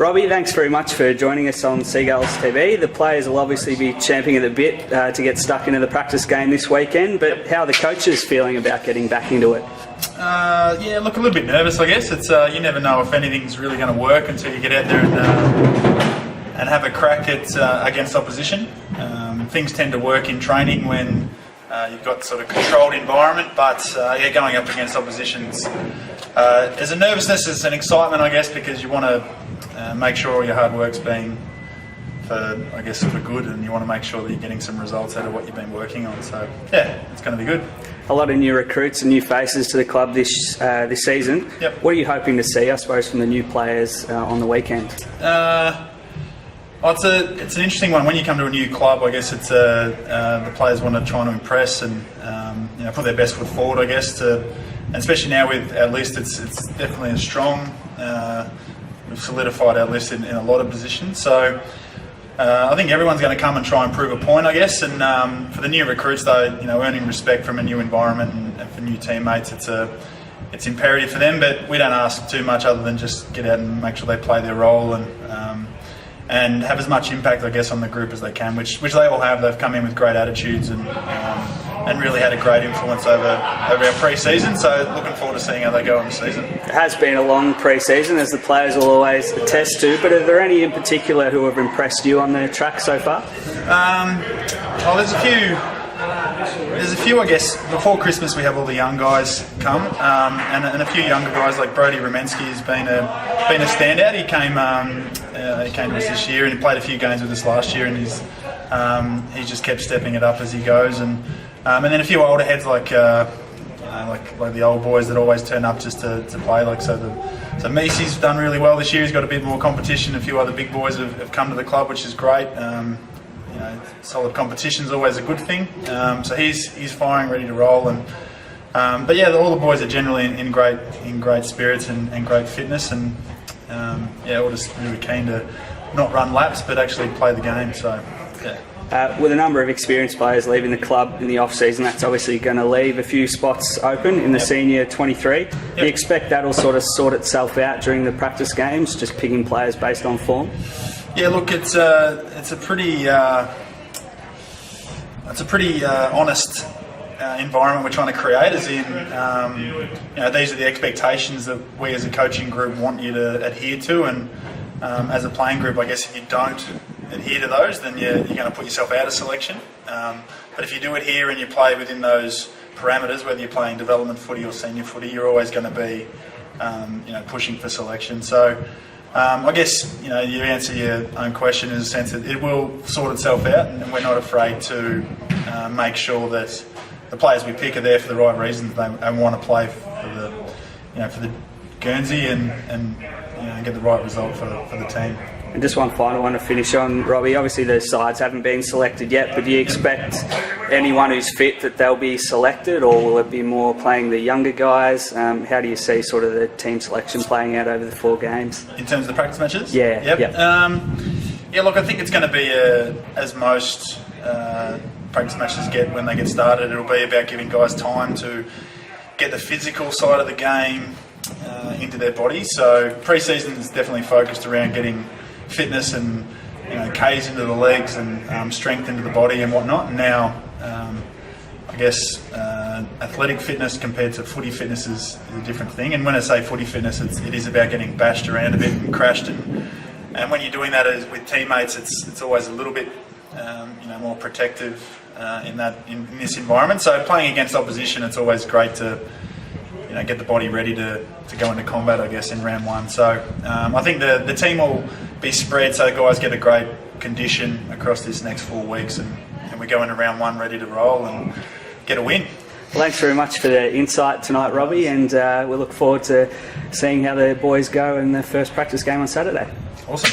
Robbie, thanks very much for joining us on Seagulls TV. The players will obviously be champing at the bit to get stuck into the practice game this weekend, but how are the coaches feeling about getting back into it? Yeah, look, a little bit nervous, I guess. It's you never know if anything's really going to work until you get out there and have a crack at against opposition. Things tend to work in training when you've got sort of controlled environment, but yeah, going up against oppositions, there's a nervousness, there's an excitement, I guess, because you want to make sure all your hard work's being for, I guess, for good, and you want to make sure that you're getting some results out of what you've been working on. So yeah, it's going to be good. A lot of new recruits and new faces to the club this season. Yep. What are you hoping to see, I suppose, from the new players on the weekend? It's an interesting one. When you come to a new club, I guess it's the players want to try to impress and put their best foot forward, I guess. And especially now with our list, it's definitely a strong. We've solidified our list in a lot of positions. So I think everyone's going to come and try and prove a point, I guess. And for the new recruits, though, earning respect from a new environment and for new teammates, it's imperative for them. But we don't ask too much other than just get out and make sure they play their role and have as much impact, I guess, on the group as they can, which they all have. They've come in with great attitudes and really had a great influence over our pre-season. So looking forward to seeing how they go in the season. It has been a long pre-season, as the players will always attest to, but are there any in particular who have impressed you on the track so far? There's a few, I guess. Before Christmas we have all the young guys come, and a few younger guys like Brody Romensky has been a standout. He came to us this year and he played a few games with us last year, and he's just kept stepping it up as he goes, and then a few older heads like the old boys that always turn up just to play. So Misi's done really well this year. He's got a bit more competition. A few other big boys have come to the club, which is great. Solid competition is always a good thing. So he's firing, ready to roll, but yeah, all the boys are generally in great spirits and great fitness, and all just really keen to not run laps but actually play the game. So yeah. With a number of experienced players leaving the club in the off-season, that's obviously going to leave a few spots open in the senior 23. Do you expect that'll sort of sort itself out during the practice games, just picking players based on form? Yeah, look, it's a pretty honest environment we're trying to create. As in, these are the expectations that we as a coaching group want you to adhere to, and as a playing group, I guess if you don't adhere to those, then you're going to put yourself out of selection. But if you do adhere and you play within those parameters, whether you're playing development footy or senior footy, you're always going to be, pushing for selection. So. I guess you answer your own question in the sense that it will sort itself out, and we're not afraid to make sure that the players we pick are there for the right reasons. They want to play for the Guernsey and get the right result for the team. And just one final one to finish on, Robbie. Obviously the sides haven't been selected yet, but do you expect anyone who's fit that they'll be selected, or will it be more playing the younger guys? How do you see sort of the team selection playing out over the 4 games? In terms of the practice matches? Yeah. Yep. Yep. Look, I think it's going to be, as most practice matches get when they get started, it'll be about giving guys time to get the physical side of the game into their body. So pre-season is definitely focused around getting fitness and K's into the legs and strength into the body and whatnot. And now, I guess athletic fitness compared to footy fitness is a different thing. And when I say footy fitness, it is about getting bashed around a bit and crashed. And when you're doing that with teammates, it's always a little bit more protective in this environment. So playing against opposition, it's always great to get the body ready to go into combat, I guess, in round 1. So I think the team will be spread so guys get a great condition across this next 4 weeks, and we go into round 1 ready to roll and get a win. Well, thanks very much for the insight tonight, Robbie, and we look forward to seeing how the boys go in the first practice game on Saturday. Awesome.